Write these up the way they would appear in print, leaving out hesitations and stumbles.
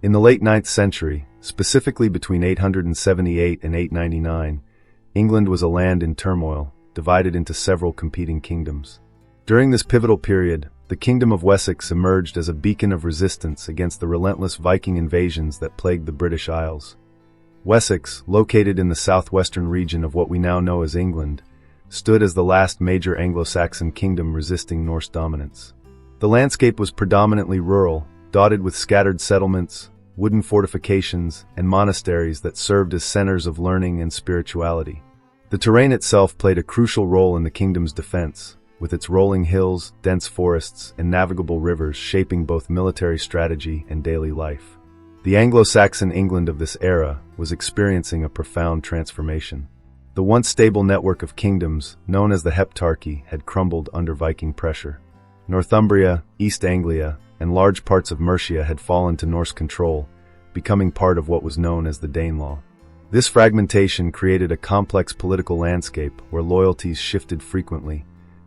In the late 9th century, specifically between 878 and 899, England was a land in turmoil, divided into several competing kingdoms. During this pivotal period, the Kingdom of Wessex emerged as a beacon of resistance against the relentless Viking invasions that plagued the British Isles. Wessex, located in the southwestern region of what we now know as England, stood as the last major Anglo-Saxon kingdom resisting Norse dominance. The landscape was predominantly rural, dotted with scattered settlements, wooden fortifications, and monasteries that served as centers of learning and spirituality. The terrain itself played a crucial role in the kingdom's defense, with its rolling hills, dense forests, and navigable rivers shaping both military strategy and daily life. The Anglo-Saxon England of this era was experiencing a profound transformation. The once stable network of kingdoms, known as the Heptarchy, had crumbled under Viking pressure. Northumbria, East Anglia, and large parts of Mercia had fallen to Norse control, becoming part of what was known as the Danelaw. This fragmentation created a complex political landscape where loyalties shifted frequently,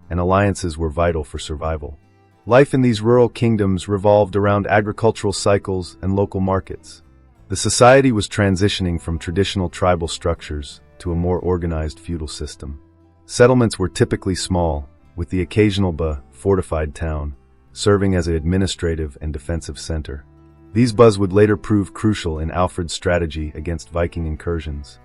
and alliances were vital for survival. Life in these rural kingdoms revolved around agricultural cycles and local markets. The society was transitioning from traditional tribal structures to a more organized feudal system. Settlements were typically small, with the occasional fortified town serving as an administrative and defensive center. These would later prove crucial in Alfred's strategy against Viking incursions.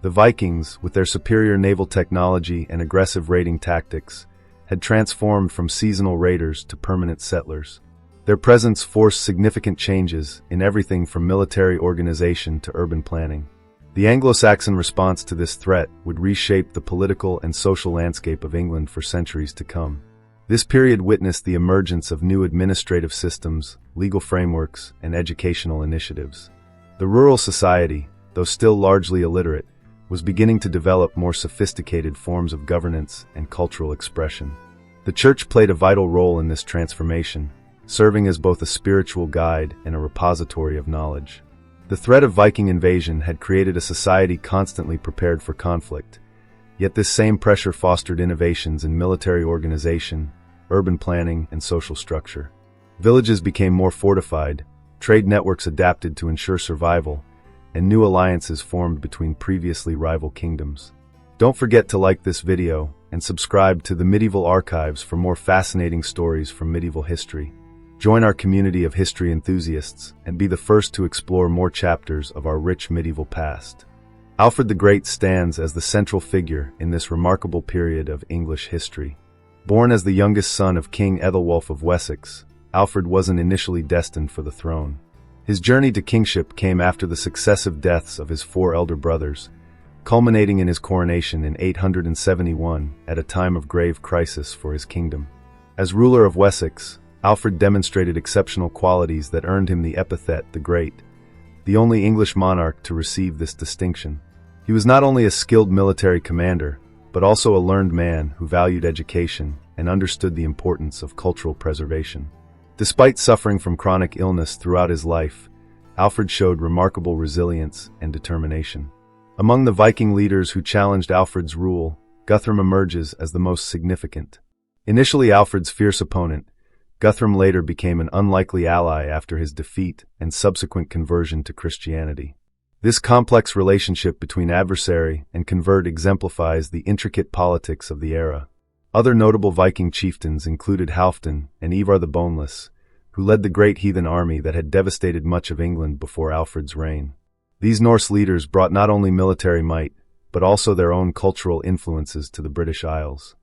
The Vikings, with their superior naval technology and aggressive raiding tactics, had transformed from seasonal raiders to permanent settlers. Their presence forced significant changes in everything from military organization to urban planning. The Anglo-Saxon response to this threat would reshape the political and social landscape of England for centuries to come. This period witnessed the emergence of new administrative systems, legal frameworks, and educational initiatives. The rural society, though still largely illiterate, was beginning to develop more sophisticated forms of governance and cultural expression. The church played a vital role in this transformation, serving as both a spiritual guide and a repository of knowledge. The threat of Viking invasion had created a society constantly prepared for conflict, yet this same pressure fostered innovations in military organization, urban planning, and social structure. Villages became more fortified, trade networks adapted to ensure survival, and new alliances formed between previously rival kingdoms. Don't forget to like this video and subscribe to the Medieval Archives for more fascinating stories from medieval history. Join our community of history enthusiasts and be the first to explore more chapters of our rich medieval past. Alfred the Great stands as the central figure in this remarkable period of English history. Born as the youngest son of King Ethelwulf of Wessex, Alfred wasn't initially destined for the throne. His journey to kingship came after the successive deaths of his 4 elder brothers, culminating in his coronation in 871 at a time of grave crisis for his kingdom. As ruler of Wessex, Alfred demonstrated exceptional qualities that earned him the epithet the Great, the only English monarch to receive this distinction. He was not only a skilled military commander, but also a learned man who valued education and understood the importance of cultural preservation. Despite suffering from chronic illness throughout his life, Alfred showed remarkable resilience and determination. Among the Viking leaders who challenged Alfred's rule, Guthrum emerges as the most significant. Initially Alfred's fierce opponent, Guthrum later became an unlikely ally after his defeat and subsequent conversion to Christianity. This complex relationship between adversary and convert exemplifies the intricate politics of the era. Other notable Viking chieftains included Halfdan and Ivar the Boneless, who led the great heathen army that had devastated much of England before Alfred's reign. These Norse leaders brought not only military might, but also their own cultural influences to the British Isles.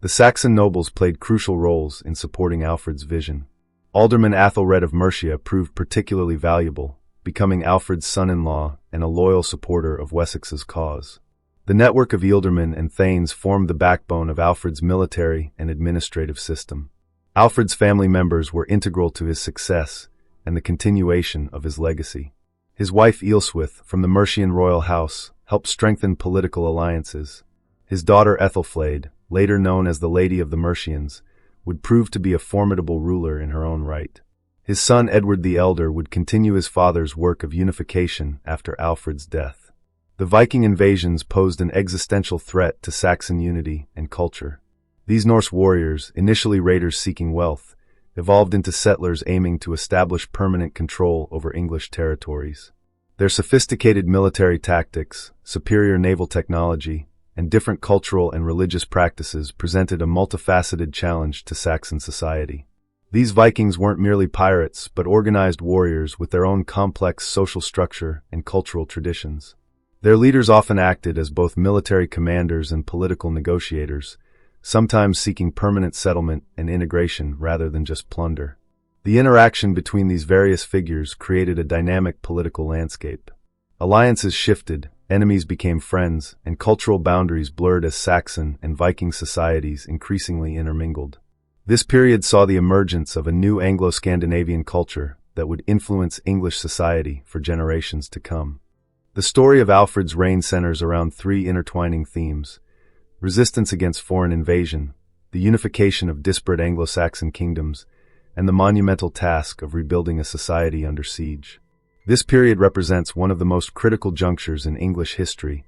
The Saxon nobles played crucial roles in supporting Alfred's vision. Alderman Athelred of Mercia proved particularly valuable, becoming Alfred's son-in-law and a loyal supporter of Wessex's cause. The network of ealdormen and thanes formed the backbone of Alfred's military and administrative system. Alfred's family members were integral to his success and the continuation of his legacy. His wife Ealhswith, from the Mercian royal house, helped strengthen political alliances. His daughter Ethelflaed, later known as the Lady of the Mercians, would prove to be a formidable ruler in her own right. His son Edward the Elder would continue his father's work of unification after Alfred's death. The Viking invasions posed an existential threat to Saxon unity and culture. These Norse warriors, initially raiders seeking wealth, evolved into settlers aiming to establish permanent control over English territories. Their sophisticated military tactics, superior naval technology, and different cultural and religious practices presented a multifaceted challenge to Saxon society. These Vikings weren't merely pirates, but organized warriors with their own complex social structure and cultural traditions. Their leaders often acted as both military commanders and political negotiators, sometimes seeking permanent settlement and integration rather than just plunder. The interaction between these various figures created a dynamic political landscape. Alliances shifted, enemies became friends, and cultural boundaries blurred as Saxon and Viking societies increasingly intermingled. This period saw the emergence of a new Anglo-Scandinavian culture that would influence English society for generations to come. The story of Alfred's reign centers around three intertwining themes: resistance against foreign invasion, the unification of disparate Anglo-Saxon kingdoms, and the monumental task of rebuilding a society under siege. This period represents one of the most critical junctures in English history,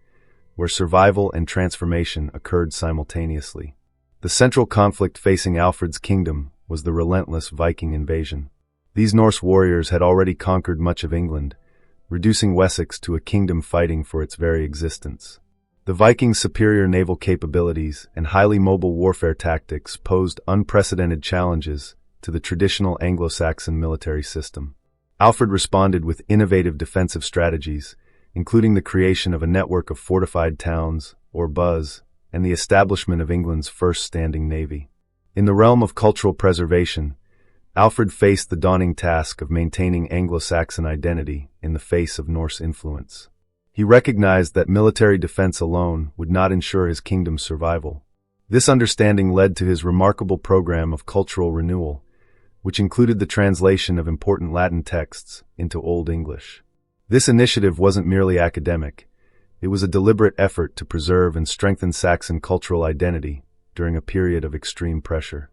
where survival and transformation occurred simultaneously. The central conflict facing Alfred's kingdom was the relentless Viking invasion. These Norse warriors had already conquered much of England, reducing Wessex to a kingdom fighting for its very existence. The Vikings' superior naval capabilities and highly mobile warfare tactics posed unprecedented challenges to the traditional Anglo-Saxon military system. Alfred responded with innovative defensive strategies, including the creation of a network of fortified towns, or buzz, and the establishment of England's first standing navy. In the realm of cultural preservation, Alfred faced the daunting task of maintaining Anglo-Saxon identity in the face of Norse influence. He recognized that military defense alone would not ensure his kingdom's survival. This understanding led to his remarkable program of cultural renewal, which included the translation of important Latin texts into Old English. This initiative wasn't merely academic. It was a deliberate effort to preserve and strengthen Saxon cultural identity during a period of extreme pressure.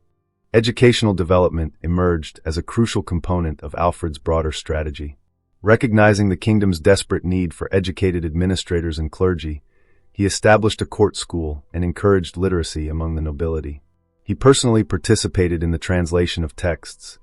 Educational development emerged as a crucial component of Alfred's broader strategy. Recognizing the kingdom's desperate need for educated administrators and clergy, he established a court school and encouraged literacy among the nobility. He personally participated in the translation of texts,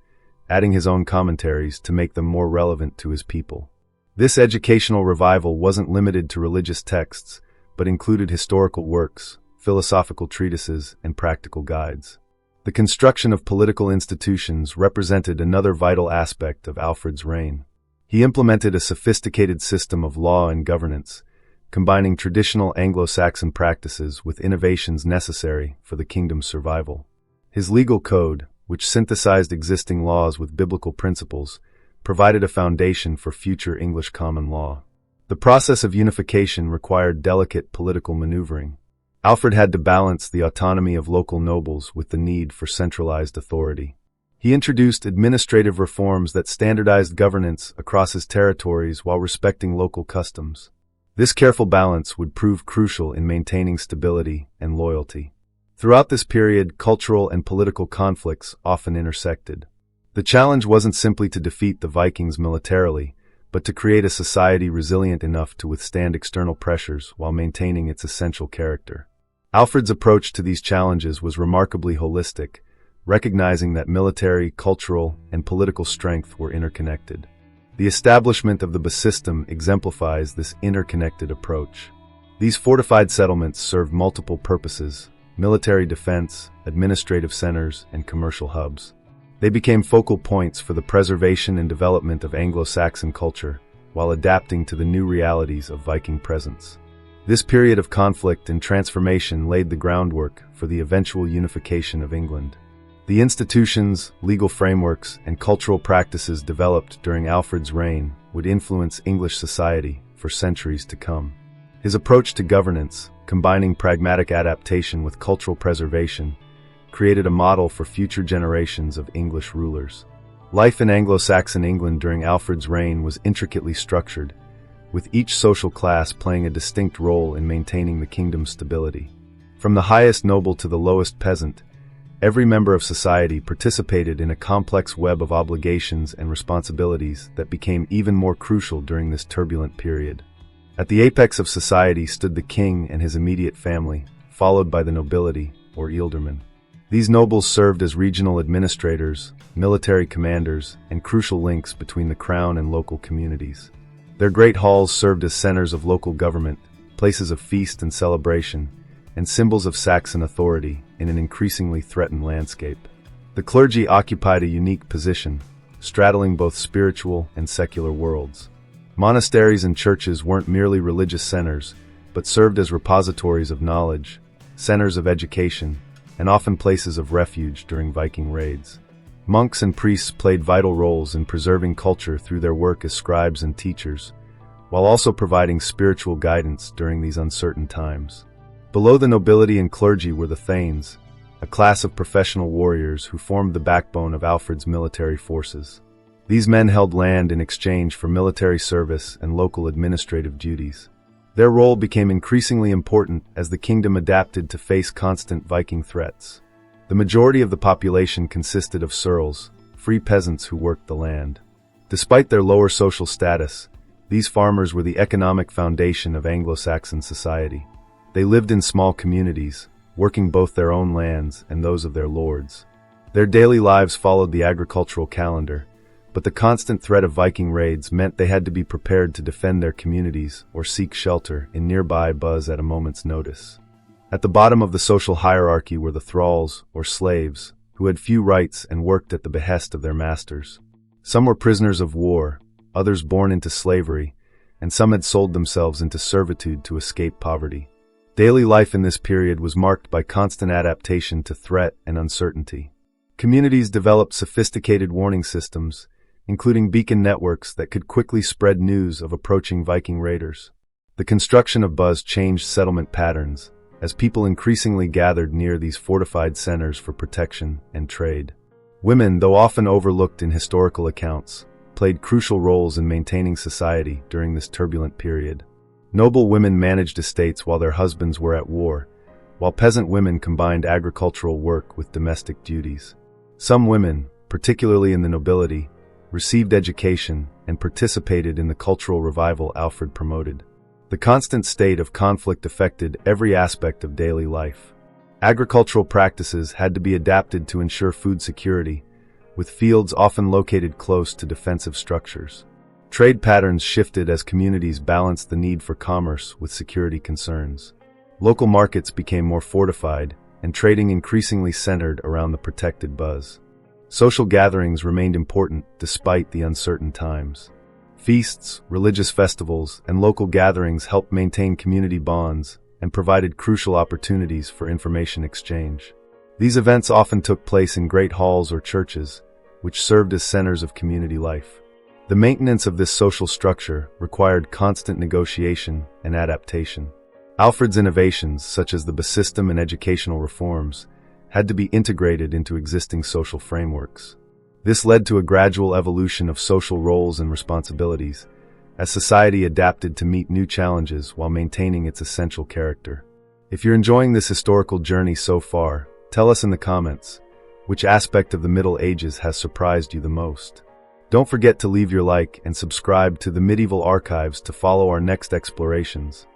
adding his own commentaries to make them more relevant to his people. This educational revival wasn't limited to religious texts, but included historical works, philosophical treatises, and practical guides. The construction of political institutions represented another vital aspect of Alfred's reign. He implemented a sophisticated system of law and governance, combining traditional Anglo-Saxon practices with innovations necessary for the kingdom's survival. His legal code, which synthesized existing laws with biblical principles, provided a foundation for future English common law. The process of unification required delicate political maneuvering. Alfred had to balance the autonomy of local nobles with the need for centralized authority. He introduced administrative reforms that standardized governance across his territories while respecting local customs. This careful balance would prove crucial in maintaining stability and loyalty. Throughout this period, cultural and political conflicts often intersected. The challenge wasn't simply to defeat the Vikings militarily, but to create a society resilient enough to withstand external pressures while maintaining its essential character. Alfred's approach to these challenges was remarkably holistic, recognizing that military, cultural, and political strength were interconnected. The establishment of the system exemplifies this interconnected approach. These fortified settlements served multiple purposes: military defense, administrative centers, and commercial hubs. They became focal points for the preservation and development of Anglo-Saxon culture, while adapting to the new realities of Viking presence. This period of conflict and transformation laid the groundwork for the eventual unification of England. The institutions, legal frameworks, and cultural practices developed during Alfred's reign would influence English society for centuries to come. His approach to governance, combining pragmatic adaptation with cultural preservation, created a model for future generations of English rulers. Life in Anglo-Saxon England during Alfred's reign was intricately structured, with each social class playing a distinct role in maintaining the kingdom's stability. From the highest noble to the lowest peasant, every member of society participated in a complex web of obligations and responsibilities that became even more crucial during this turbulent period. At the apex of society stood the king and his immediate family, followed by the nobility, or ealdormen. These nobles served as regional administrators, military commanders, and crucial links between the crown and local communities. Their great halls served as centers of local government, places of feast and celebration, and symbols of Saxon authority in an increasingly threatened landscape. The clergy occupied a unique position, straddling both spiritual and secular worlds. Monasteries and churches weren't merely religious centers, but served as repositories of knowledge, centers of education, and often places of refuge during Viking raids. Monks and priests played vital roles in preserving culture through their work as scribes and teachers, while also providing spiritual guidance during these uncertain times. Below the nobility and clergy were the thanes, a class of professional warriors who formed the backbone of Alfred's military forces. These men held land in exchange for military service and local administrative duties. Their role became increasingly important as the kingdom adapted to face constant Viking threats. The majority of the population consisted of ceorls, free peasants who worked the land. Despite their lower social status, these farmers were the economic foundation of Anglo-Saxon society. They lived in small communities, working both their own lands and those of their lords. Their daily lives followed the agricultural calendar, but the constant threat of Viking raids meant they had to be prepared to defend their communities or seek shelter in nearby buzz at a moment's notice. At the bottom of the social hierarchy were the thralls, or slaves, who had few rights and worked at the behest of their masters. Some were prisoners of war, others born into slavery, and some had sold themselves into servitude to escape poverty. Daily life in this period was marked by constant adaptation to threat and uncertainty. Communities developed sophisticated warning systems, including beacon networks that could quickly spread news of approaching Viking raiders. The construction of buzz changed settlement patterns, as people increasingly gathered near these fortified centers for protection and trade. Women, though often overlooked in historical accounts, played crucial roles in maintaining society during this turbulent period. Noble women managed estates while their husbands were at war, while peasant women combined agricultural work with domestic duties. Some women, particularly in the nobility, received education and participated in the cultural revival Alfred promoted. The constant state of conflict affected every aspect of daily life. Agricultural practices had to be adapted to ensure food security, with fields often located close to defensive structures. Trade patterns shifted as communities balanced the need for commerce with security concerns. Local markets became more fortified, and trading increasingly centered around the protected buzz. Social gatherings remained important despite the uncertain times. Feasts, religious festivals, and local gatherings helped maintain community bonds and provided crucial opportunities for information exchange. These events often took place in great halls or churches, which served as centers of community life. The maintenance of this social structure required constant negotiation and adaptation. Alfred's innovations, such as the bus system and educational reforms, had to be integrated into existing social frameworks. This led to a gradual evolution of social roles and responsibilities, as society adapted to meet new challenges while maintaining its essential character. If you're enjoying this historical journey so far, tell us in the comments, which aspect of the Middle Ages has surprised you the most? Don't forget to leave your like and subscribe to the Medieval Archives to follow our next explorations.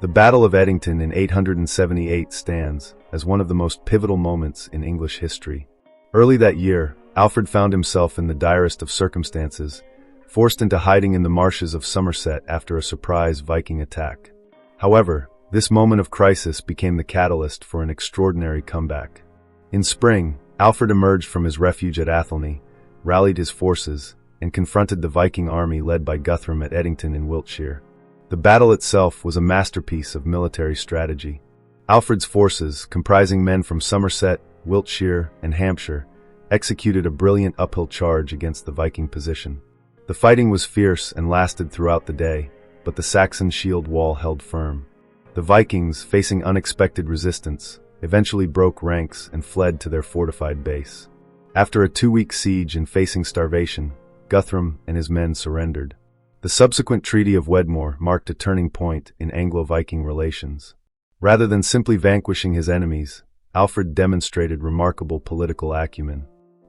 The Battle of Edington in 878 stands as one of the most pivotal moments in English history. Early that year, Alfred found himself in the direst of circumstances, forced into hiding in the marshes of Somerset after a surprise Viking attack. However, this moment of crisis became the catalyst for an extraordinary comeback. In spring, Alfred emerged from his refuge at Athelney, rallied his forces, and confronted the Viking army led by Guthrum at Edington in Wiltshire. The battle itself was a masterpiece of military strategy. Alfred's forces, comprising men from Somerset, Wiltshire, and Hampshire, executed a brilliant uphill charge against the Viking position. The fighting was fierce and lasted throughout the day, but the Saxon shield wall held firm. The Vikings, facing unexpected resistance, eventually broke ranks and fled to their fortified base. After a 2-week siege and facing starvation, Guthrum and his men surrendered. The subsequent Treaty of Wedmore marked a turning point in Anglo-Viking relations. Rather than simply vanquishing his enemies, Alfred demonstrated remarkable political acumen.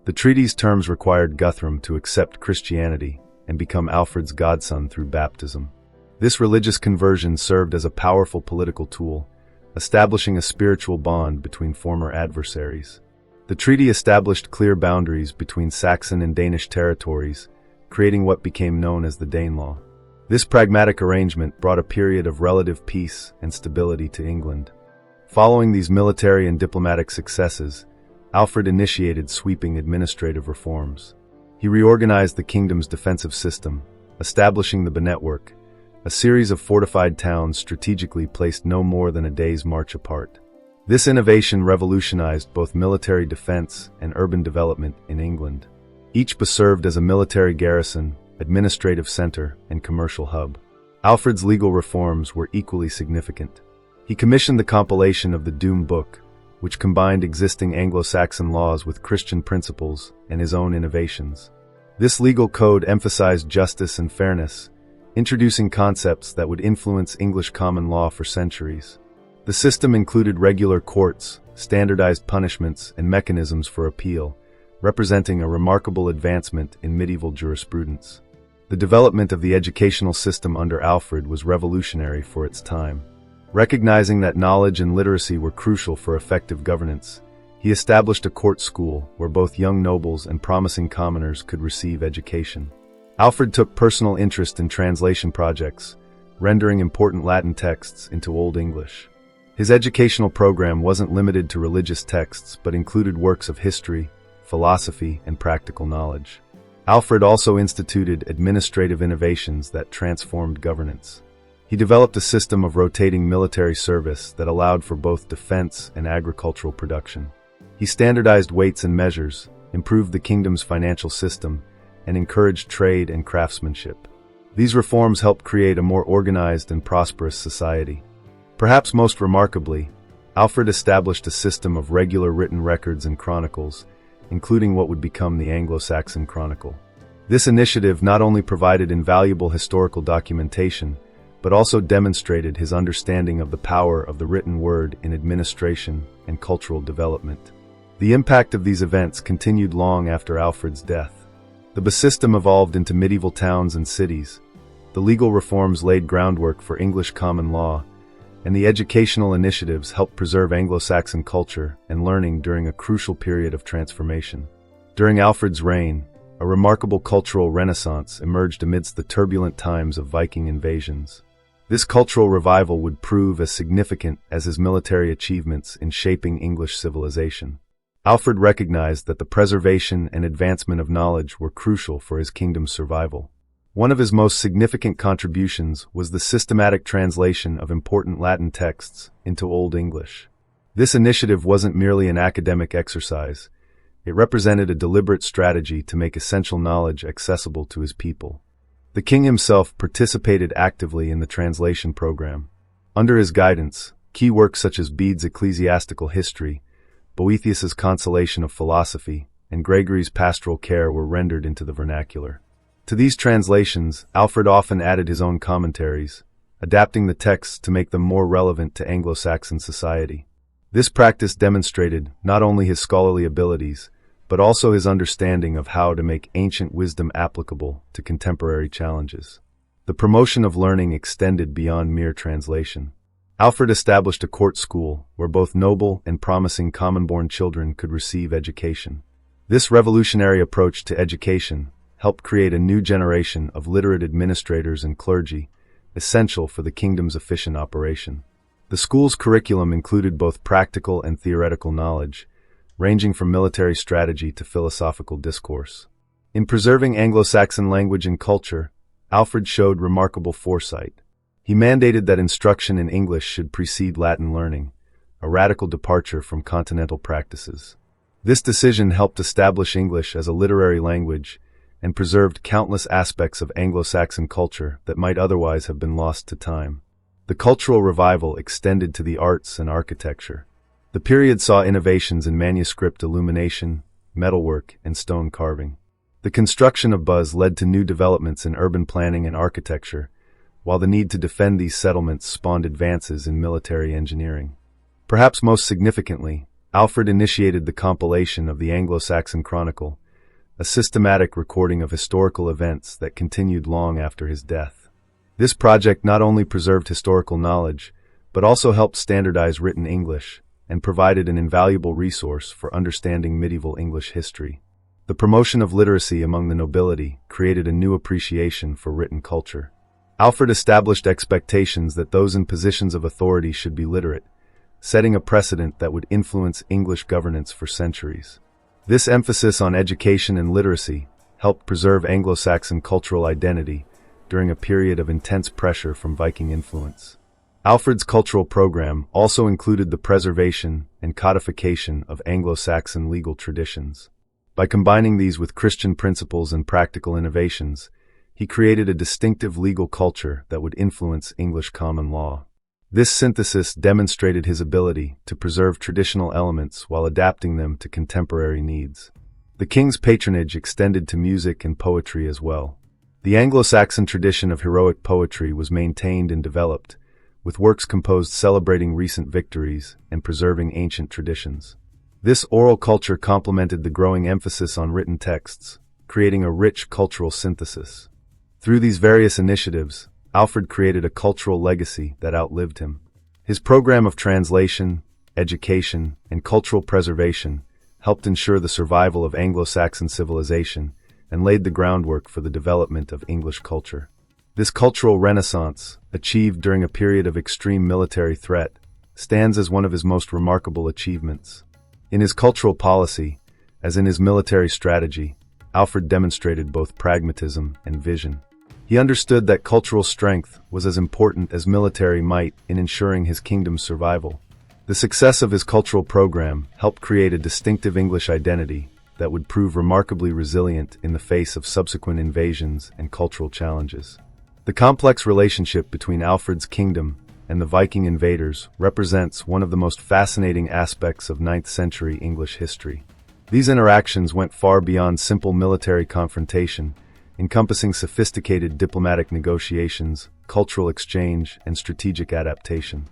The treaty's terms required Guthrum to accept Christianity and become Alfred's godson through baptism. This religious conversion served as a powerful political tool, establishing a spiritual bond between former adversaries. The treaty established clear boundaries between Saxon and Danish territories, creating what became known as the Danelaw. This pragmatic arrangement brought a period of relative peace and stability to England. Following these military and diplomatic successes, Alfred initiated sweeping administrative reforms. He reorganized the kingdom's defensive system, establishing the Benetwork, a series of fortified towns strategically placed no more than a day's march apart. This innovation revolutionized both military defense and urban development in England. Each served as a military garrison, administrative center, and commercial hub. Alfred's legal reforms were equally significant. He commissioned the compilation of the Doom Book, which combined existing Anglo-Saxon laws with Christian principles and his own innovations. This legal code emphasized justice and fairness, introducing concepts that would influence English common law for centuries. The system included regular courts, standardized punishments, and mechanisms for appeal, representing a remarkable advancement in medieval jurisprudence. The development of the educational system under Alfred was revolutionary for its time. Recognizing that knowledge and literacy were crucial for effective governance, he established a court school where both young nobles and promising commoners could receive education. Alfred took personal interest in translation projects, rendering important Latin texts into Old English. His educational program wasn't limited to religious texts but included works of history, philosophy, and practical knowledge. Alfred also instituted administrative innovations that transformed governance. He developed a system of rotating military service that allowed for both defense and agricultural production. He standardized weights and measures, improved the kingdom's financial system, and encouraged trade and craftsmanship. These reforms helped create a more organized and prosperous society. Perhaps most remarkably, Alfred established a system of regular written records and chronicles, including what would become the Anglo-Saxon Chronicle. This initiative not only provided invaluable historical documentation, but also demonstrated his understanding of the power of the written word in administration and cultural development. The impact of these events continued long after Alfred's death. The system evolved into medieval towns and cities. The legal reforms laid groundwork for English common law, and the educational initiatives helped preserve Anglo-Saxon culture and learning during a crucial period of transformation. During Alfred's reign, a remarkable cultural renaissance emerged amidst the turbulent times of Viking invasions. This cultural revival would prove as significant as his military achievements in shaping English civilization. Alfred recognized that the preservation and advancement of knowledge were crucial for his kingdom's survival. One of his most significant contributions was the systematic translation of important Latin texts into Old English. This initiative wasn't merely an academic exercise. It represented a deliberate strategy to make essential knowledge accessible to his people. The king himself participated actively in the translation program. Under his guidance, key works such as Bede's Ecclesiastical History, Boethius's Consolation of Philosophy, and Gregory's Pastoral Care were rendered into the vernacular. To these translations, Alfred often added his own commentaries, adapting the texts to make them more relevant to Anglo-Saxon society. This practice demonstrated not only his scholarly abilities, but also his understanding of how to make ancient wisdom applicable to contemporary challenges. The promotion of learning extended beyond mere translation. Alfred established a court school where both noble and promising common-born children could receive education. This revolutionary approach to education helped create a new generation of literate administrators and clergy, essential for the kingdom's efficient operation. The school's curriculum included both practical and theoretical knowledge, ranging from military strategy to philosophical discourse. In preserving Anglo-Saxon language and culture, Alfred showed remarkable foresight. He mandated that instruction in English should precede Latin learning, a radical departure from continental practices. This decision helped establish English as a literary language and preserved countless aspects of Anglo-Saxon culture that might otherwise have been lost to time. The cultural revival extended to the arts and architecture. The period saw innovations in manuscript illumination, metalwork, and stone carving. The construction of led to new developments in urban planning and architecture, while the need to defend these settlements spawned advances in military engineering. Perhaps most significantly, Alfred initiated the compilation of the Anglo-Saxon Chronicle, a systematic recording of historical events that continued long after his death. This project not only preserved historical knowledge, but also helped standardize written English, and provided an invaluable resource for understanding medieval English history. The promotion of literacy among the nobility created a new appreciation for written culture. Alfred established expectations that those in positions of authority should be literate, setting a precedent that would influence English governance for centuries. This emphasis on education and literacy helped preserve Anglo-Saxon cultural identity during a period of intense pressure from Viking influence. Alfred's cultural program also included the preservation and codification of Anglo-Saxon legal traditions. By combining these with Christian principles and practical innovations, he created a distinctive legal culture that would influence English common law. This synthesis demonstrated his ability to preserve traditional elements while adapting them to contemporary needs. The king's patronage extended to music and poetry as well. The Anglo-Saxon tradition of heroic poetry was maintained and developed, with works composed celebrating recent victories and preserving ancient traditions. This oral culture complemented the growing emphasis on written texts, creating a rich cultural synthesis. Through these various initiatives, Alfred created a cultural legacy that outlived him. His program of translation, education, and cultural preservation helped ensure the survival of Anglo-Saxon civilization and laid the groundwork for the development of English culture. This cultural renaissance, achieved during a period of extreme military threat, stands as one of his most remarkable achievements. In his cultural policy, as in his military strategy, Alfred demonstrated both pragmatism and vision. He understood that cultural strength was as important as military might in ensuring his kingdom's survival. The success of his cultural program helped create a distinctive English identity that would prove remarkably resilient in the face of subsequent invasions and cultural challenges. The complex relationship between Alfred's kingdom and the Viking invaders represents one of the most fascinating aspects of 9th century English history. These interactions went far beyond simple military confrontation, encompassing sophisticated diplomatic negotiations, cultural exchange, and strategic adaptation.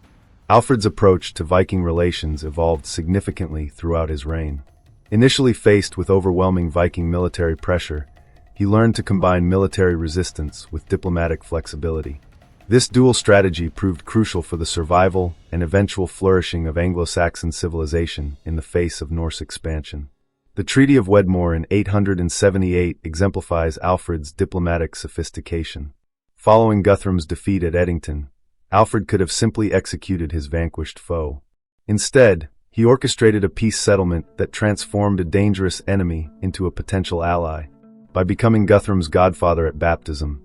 Alfred's approach to Viking relations evolved significantly throughout his reign. Initially faced with overwhelming Viking military pressure, he learned to combine military resistance with diplomatic flexibility. This dual strategy proved crucial for the survival and eventual flourishing of Anglo-Saxon civilization in the face of Norse expansion. The Treaty of Wedmore in 878 exemplifies Alfred's diplomatic sophistication. Following Guthrum's defeat at Edington, Alfred could have simply executed his vanquished foe. Instead, he orchestrated a peace settlement that transformed a dangerous enemy into a potential ally. By becoming Guthrum's godfather at baptism,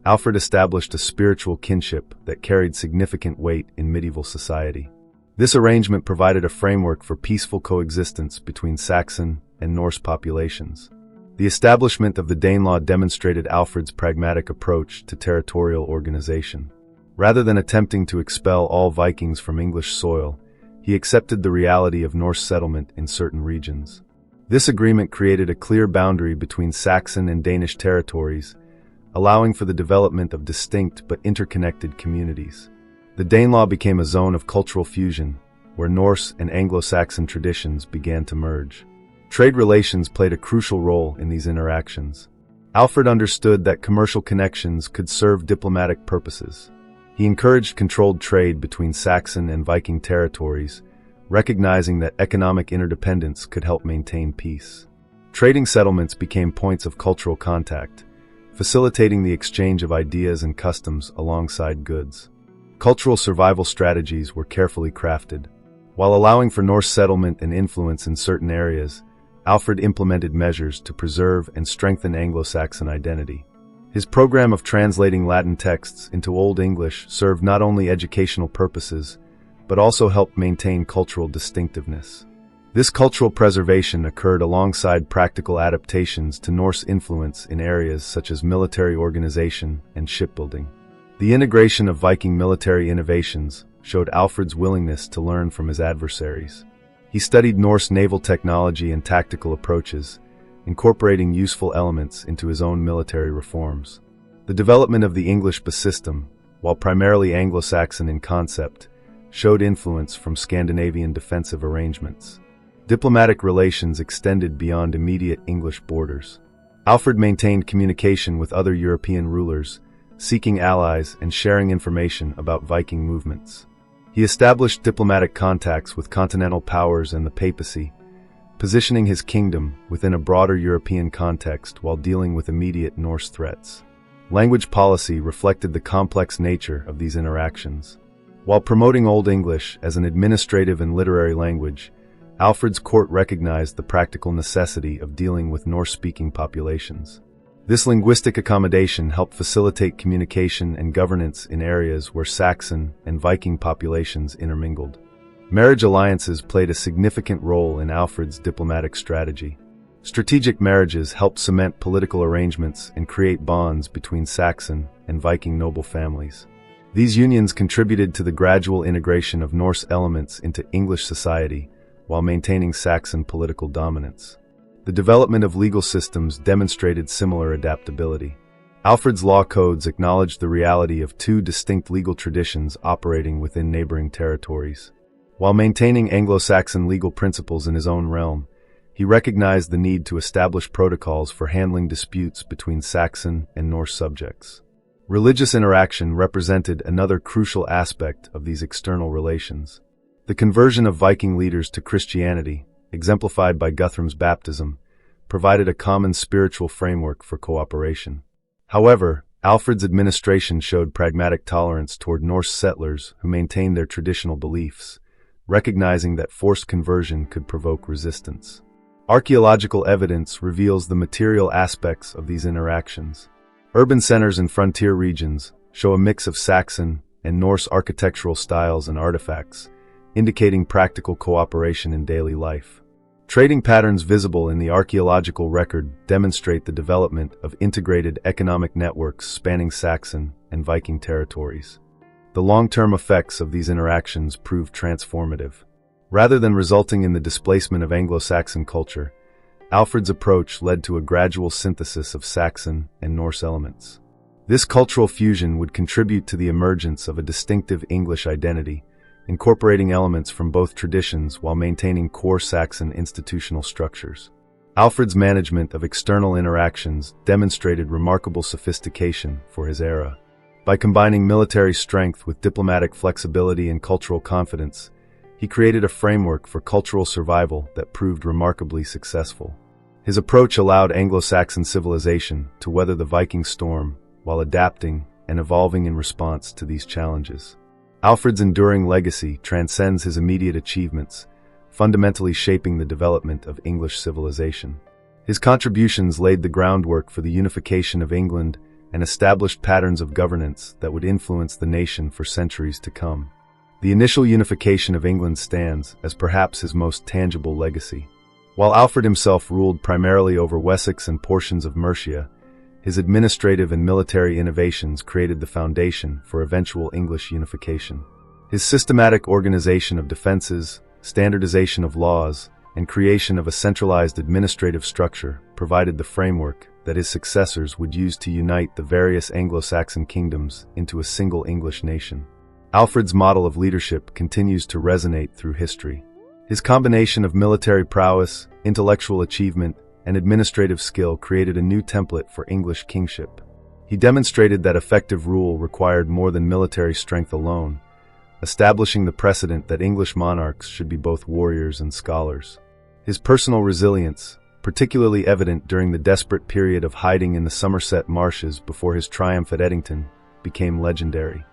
Alfred established a spiritual kinship that carried significant weight in medieval society. This arrangement provided a framework for peaceful coexistence between Saxon and Norse populations. The establishment of the Danelaw demonstrated Alfred's pragmatic approach to territorial organization. Rather than attempting to expel all Vikings from English soil, he accepted the reality of Norse settlement in certain regions. This agreement created a clear boundary between Saxon and Danish territories, allowing for the development of distinct but interconnected communities. The Danelaw became a zone of cultural fusion, where Norse and Anglo-Saxon traditions began to merge. Trade relations played a crucial role in these interactions. Alfred understood that commercial connections could serve diplomatic purposes. He encouraged controlled trade between Saxon and Viking territories, recognizing that economic interdependence could help maintain peace. Trading settlements became points of cultural contact, facilitating the exchange of ideas and customs alongside goods. Cultural survival strategies were carefully crafted. While allowing for Norse settlement and influence in certain areas, Alfred implemented measures to preserve and strengthen Anglo-Saxon identity. His program of translating Latin texts into Old English served not only educational purposes, but also helped maintain cultural distinctiveness. This cultural preservation occurred alongside practical adaptations to Norse influence in areas such as military organization and shipbuilding. The integration of Viking military innovations showed Alfred's willingness to learn from his adversaries. He studied Norse naval technology and tactical approaches, incorporating useful elements into his own military reforms. The development of the English system, while primarily Anglo-Saxon in concept, showed influence from Scandinavian defensive arrangements. Diplomatic relations extended beyond immediate English borders. Alfred maintained communication with other European rulers, seeking allies and sharing information about Viking movements. He established diplomatic contacts with continental powers and the papacy, positioning his kingdom within a broader European context while dealing with immediate Norse threats. Language policy reflected the complex nature of these interactions. While promoting Old English as an administrative and literary language, Alfred's court recognized the practical necessity of dealing with Norse-speaking populations. This linguistic accommodation helped facilitate communication and governance in areas where Saxon and Viking populations intermingled. Marriage alliances played a significant role in Alfred's diplomatic strategy. Strategic marriages helped cement political arrangements and create bonds between Saxon and Viking noble families. These unions contributed to the gradual integration of Norse elements into English society while maintaining Saxon political dominance. The development of legal systems demonstrated similar adaptability. Alfred's law codes acknowledged the reality of two distinct legal traditions operating within neighboring territories. While maintaining Anglo-Saxon legal principles in his own realm, he recognized the need to establish protocols for handling disputes between Saxon and Norse subjects. Religious interaction represented another crucial aspect of these external relations. The conversion of Viking leaders to Christianity, exemplified by Guthrum's baptism, provided a common spiritual framework for cooperation. However, Alfred's administration showed pragmatic tolerance toward Norse settlers who maintained their traditional beliefs, recognizing that forced conversion could provoke resistance. Archaeological evidence reveals the material aspects of these interactions. Urban centers in frontier regions show a mix of Saxon and Norse architectural styles and artifacts, indicating practical cooperation in daily life. Trading patterns visible in the archaeological record demonstrate the development of integrated economic networks spanning Saxon and Viking territories. The long-term effects of these interactions proved transformative. Rather than resulting in the displacement of Anglo-Saxon culture, Alfred's approach led to a gradual synthesis of Saxon and Norse elements. This cultural fusion would contribute to the emergence of a distinctive English identity, incorporating elements from both traditions while maintaining core Saxon institutional structures. Alfred's management of external interactions demonstrated remarkable sophistication for his era. By combining military strength with diplomatic flexibility and cultural confidence, he created a framework for cultural survival that proved remarkably successful. His approach allowed Anglo-Saxon civilization to weather the Viking storm while adapting and evolving in response to these challenges. Alfred's enduring legacy transcends his immediate achievements, fundamentally shaping the development of English civilization. His contributions laid the groundwork for the unification of England and established patterns of governance that would influence the nation for centuries to come. The initial unification of England stands as perhaps his most tangible legacy. While Alfred himself ruled primarily over Wessex and portions of Mercia, his administrative and military innovations created the foundation for eventual English unification. His systematic organization of defenses, standardization of laws, and creation of a centralized administrative structure provided the framework that his successors would use to unite the various Anglo-Saxon kingdoms into a single English nation. Alfred's model of leadership continues to resonate through history. His combination of military prowess, intellectual achievement, and administrative skill created a new template for English kingship. He demonstrated that effective rule required more than military strength alone, establishing the precedent that English monarchs should be both warriors and scholars. His personal resilience, particularly evident during the desperate period of hiding in the Somerset marshes before his triumph at Edington, became legendary.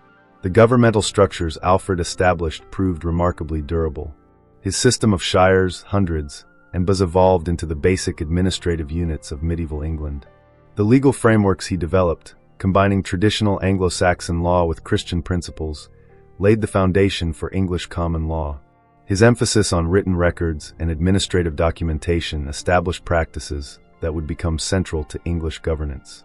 The governmental structures Alfred established proved remarkably durable. His system of shires, hundreds, and was evolved into the basic administrative units of medieval England. The legal frameworks he developed, combining traditional Anglo-Saxon law with Christian principles, laid the foundation for English common law. His emphasis on written records and administrative documentation established practices that would become central to English governance.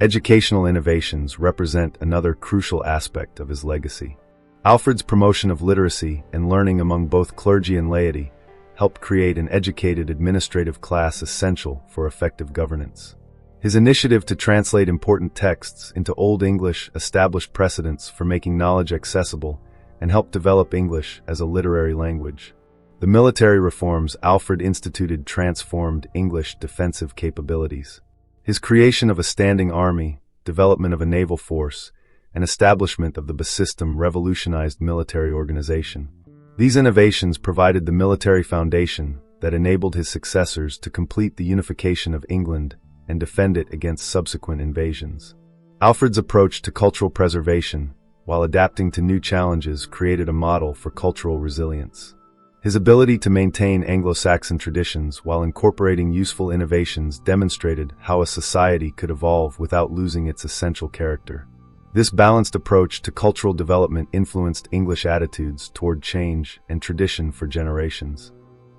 Educational innovations represent another crucial aspect of his legacy. Alfred's promotion of literacy and learning among both clergy and laity helped create an educated administrative class essential for effective governance. His initiative to translate important texts into Old English established precedents for making knowledge accessible and helped develop English as a literary language. The military reforms Alfred instituted transformed English defensive capabilities. His creation of a standing army, development of a naval force, and establishment of the system revolutionized military organization. These innovations provided the military foundation that enabled his successors to complete the unification of England and defend it against subsequent invasions. Alfred's approach to cultural preservation, while adapting to new challenges, created a model for cultural resilience. His ability to maintain Anglo-Saxon traditions while incorporating useful innovations demonstrated how a society could evolve without losing its essential character. This balanced approach to cultural development influenced English attitudes toward change and tradition for generations.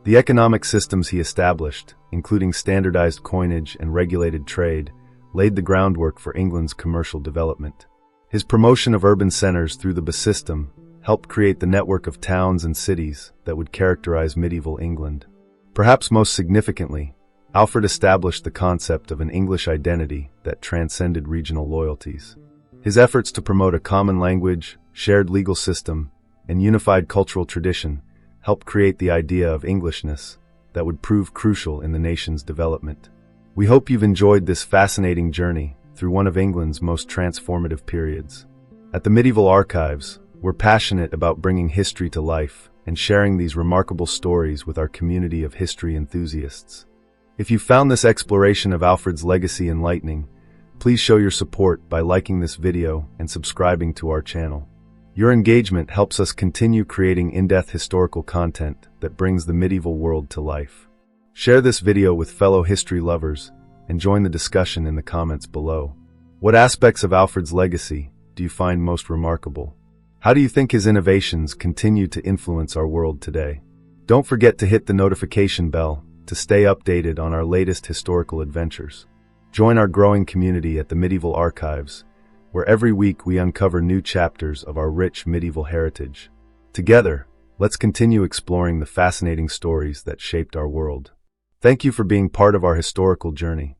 The economic systems he established, including standardized coinage and regulated trade, laid the groundwork for England's commercial development. His promotion of urban centers through the system helped create the network of towns and cities that would characterize medieval England. Perhaps most significantly, Alfred established the concept of an English identity that transcended regional loyalties. His efforts to promote a common language, shared legal system, and unified cultural tradition helped create the idea of Englishness that would prove crucial in the nation's development. We hope you've enjoyed this fascinating journey through one of England's most transformative periods. At the Medieval Archives, we're passionate about bringing history to life and sharing these remarkable stories with our community of history enthusiasts. If you found this exploration of Alfred's legacy enlightening, please show your support by liking this video and subscribing to our channel. Your engagement helps us continue creating in-depth historical content that brings the medieval world to life. Share this video with fellow history lovers and join the discussion in the comments below. What aspects of Alfred's legacy do you find most remarkable? How do you think his innovations continue to influence our world today? Don't forget to hit the notification bell to stay updated on our latest historical adventures. Join our growing community at the Medieval Archives, where every week we uncover new chapters of our rich medieval heritage. Together, let's continue exploring the fascinating stories that shaped our world. Thank you for being part of our historical journey.